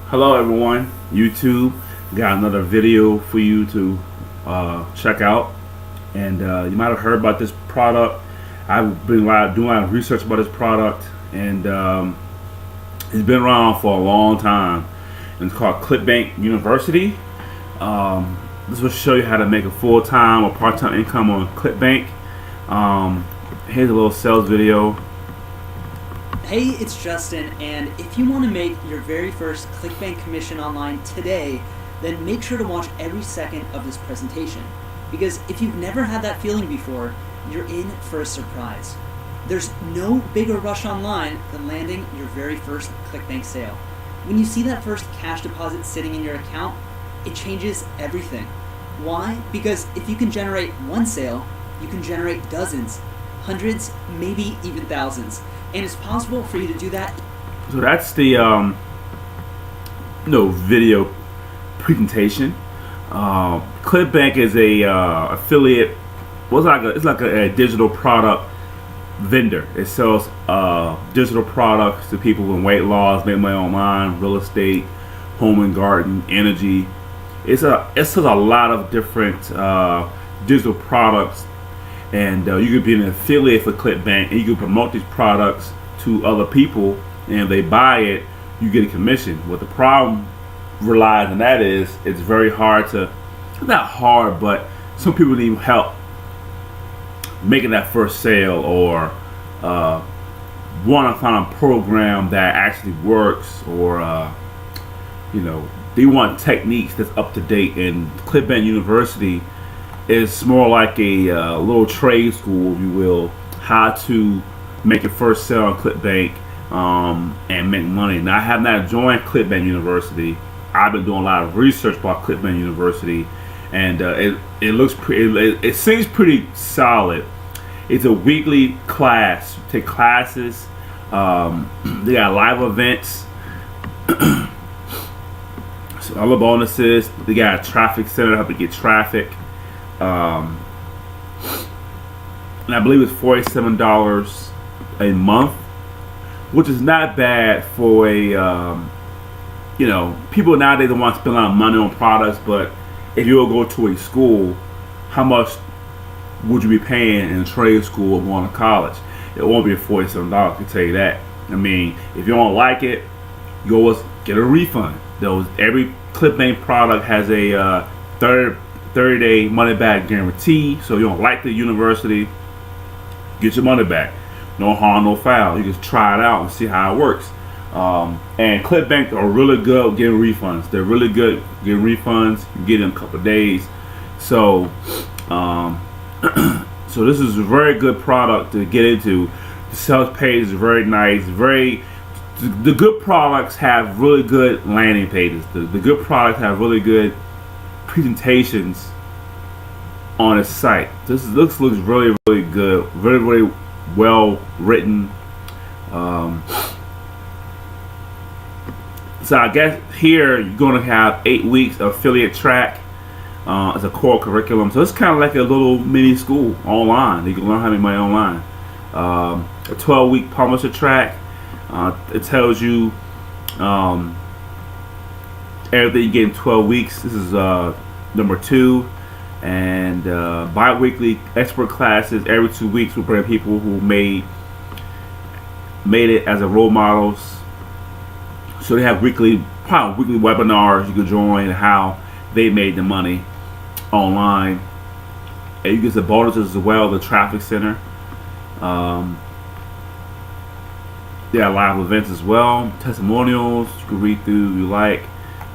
Hello everyone, YouTube. Got another video for you to check out. And you might have heard about this product. I've been doing a lot of research about this product, and it's been around for a long time. And it's called ClickBank University. This will show you how to make a full-time or part-time income on ClickBank. Here's a little sales video. Hey, it's Justin, and if you want to make your very first ClickBank commission online today, then make sure to watch every second of this presentation. Because if you've never had that feeling before, you're in for a surprise. There's no bigger rush online than landing your very first ClickBank sale. When you see that first cash deposit sitting in your account, it changes everything. Why? Because if you can generate one sale, you can generate dozens, hundreds, maybe even thousands. And it's possible for you to do that. So that's the video presentation. ClickBank is a affiliate. Well, it's like a digital product vendor. It sells digital products to people in weight loss, make money online, real estate, home and garden, energy. It sells a lot of different digital products. And you could be an affiliate for ClickBank, and you can promote these products to other people, and if they buy it, you get a commission. What the problem relies on that is it's very hard to, not hard, but some people need help making that first sale, or want to find a program that actually works, or they want techniques that's up to date. And ClickBank University is more like a little trade school, if you will, how to make your first sale on ClickBank and make money. Now, I have not joined ClickBank University. I've been doing a lot of research about ClickBank University, and it seems pretty solid. It's a weekly class. You take classes. They got live events. So other bonuses. They got a traffic center to help you get traffic. And I believe it's $47 a month, which is not bad for a people nowadays don't want to spend a lot of money on products. But if you will go to a school, how much would you be paying in a trade school or going to college? It won't be $47, I can tell you that. I mean, if you don't like it, you always get a refund. Every ClickBank product has a 30-day money-back guarantee. So if you don't like the university, get your money back. No harm, no foul. You just try it out and see how it works. And ClickBank are really good getting refunds. They're really good getting refunds. You get in a couple of days. So, so this is a very good product to get into. The sales page is very nice. The good products have really good landing pages. The good products have really good presentations on its site. This looks really good, very well written. So I guess here you're going to have 8 weeks of affiliate track as a core curriculum. So it's kind of like a little mini school online. You can learn how to make money online. A 12-week publisher track. It tells you everything you get in 12 weeks. This is number 2. And bi-weekly expert classes every 2 weeks will bring people who made it as a role models. So they have probably weekly webinars you can join, how they made the money online. And you get the bonuses as well, the traffic center. They have live events as well, testimonials you can read through if you like.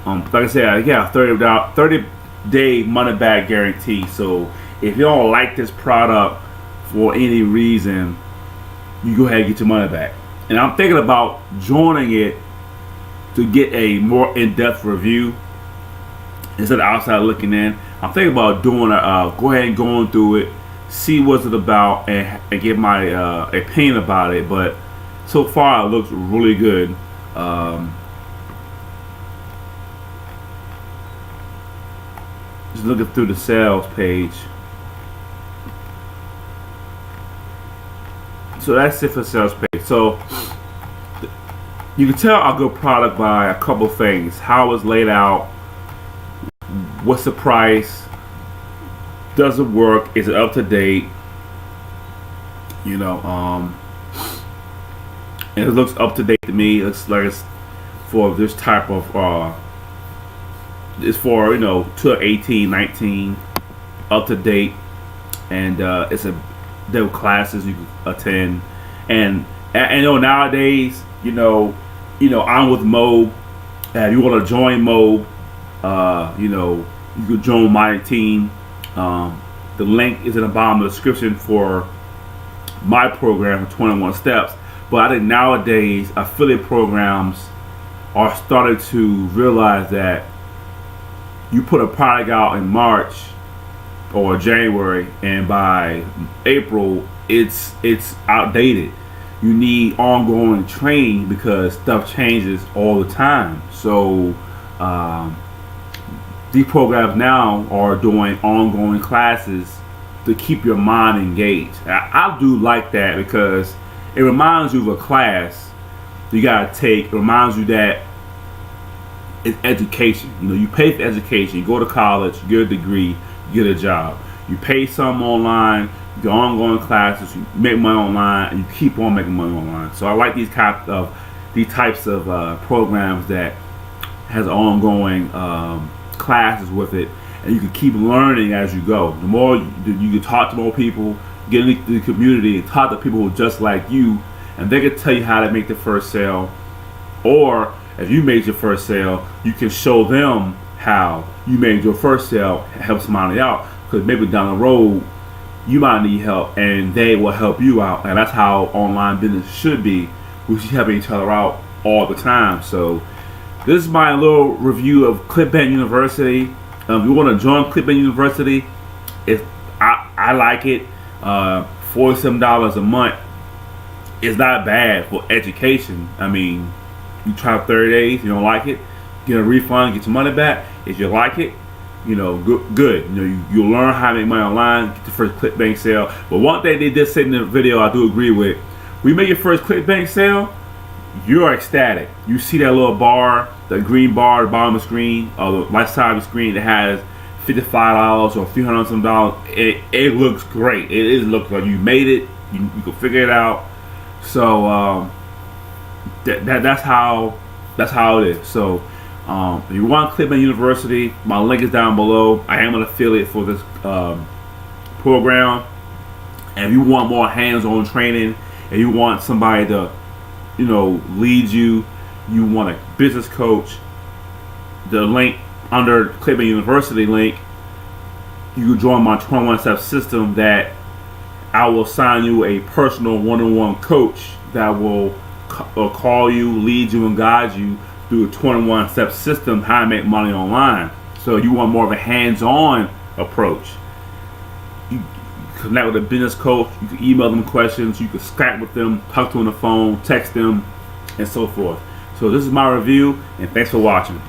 Like I said, I got a 30-day money-back guarantee. So if you don't like this product for any reason, you go ahead and get your money back. And I'm thinking about joining it to get a more in-depth review instead of outside looking in. I'm thinking about doing go ahead and going through it, see what's it about, and get my opinion about it. But so far, it looks really good. Just looking through the sales page. So that's it for sales page. So You can tell a good product by a couple things: how it's laid out, what's the price, does it work, is it up to date, you know, and it looks up to date to me. It looks like it's for this type of it's for, you know, to 18, 19, up to date, and there are classes you can attend, and you know, nowadays, I'm with Mo. If you want to join Mo, you can join my team. The link is in the bottom of the description for my program, 21 Steps. But I think nowadays affiliate programs are starting to realize that you put a product out in March or January, and by April it's outdated. You need ongoing training because stuff changes all the time. So these programs now are doing ongoing classes to keep your mind engaged. I do like that because it reminds you of a class you gotta take. It reminds you that it's education. You pay for education. You go to college, you get a degree, you get a job. You pay some online, you get ongoing classes, you make money online, and you keep on making money online. So I like these types of programs that has ongoing classes with it, and you can keep learning as you go. The more you can talk to more people, get into the community, and talk to people who are just like you, and they can tell you how to make the first sale. Or if you made your first sale, you can show them how you made your first sale, help somebody out, because maybe down the road you might need help and they will help you out. And that's how online business should be. We should help each other out all the time. So this is my little review of ClickBank University. If you want to join ClickBank University, I like it. $47 a month is not bad for education. I mean, you try 30 days, you don't like it, get a refund, get your money back. If you like it, good. You'll learn how to make money online, get the first ClickBank sale. But one thing they did say in the video, I do agree with. When you make your first ClickBank sale, you're ecstatic. You see that little bar, the green bar at the bottom of the screen, or the right side of the screen that has $55 or $300 some dollars. It looks great. It looks like you made it. You can figure it out. So that's how it is. So if you want ClickBank University, my link is down below. I am an affiliate for this program. And if you want more hands-on training, and you want somebody to lead you, you want a business coach, the link under ClickBank University link, you can join my 21 step system that I will assign you a personal one-on-one coach that will call you, lead you, and guide you through a 21 step system how to make money online. So you want more of a hands-on approach. You connect with a business coach, you can email them questions, you can Skype with them, talk to them on the phone, text them, and so forth. So this is my review, and thanks for watching.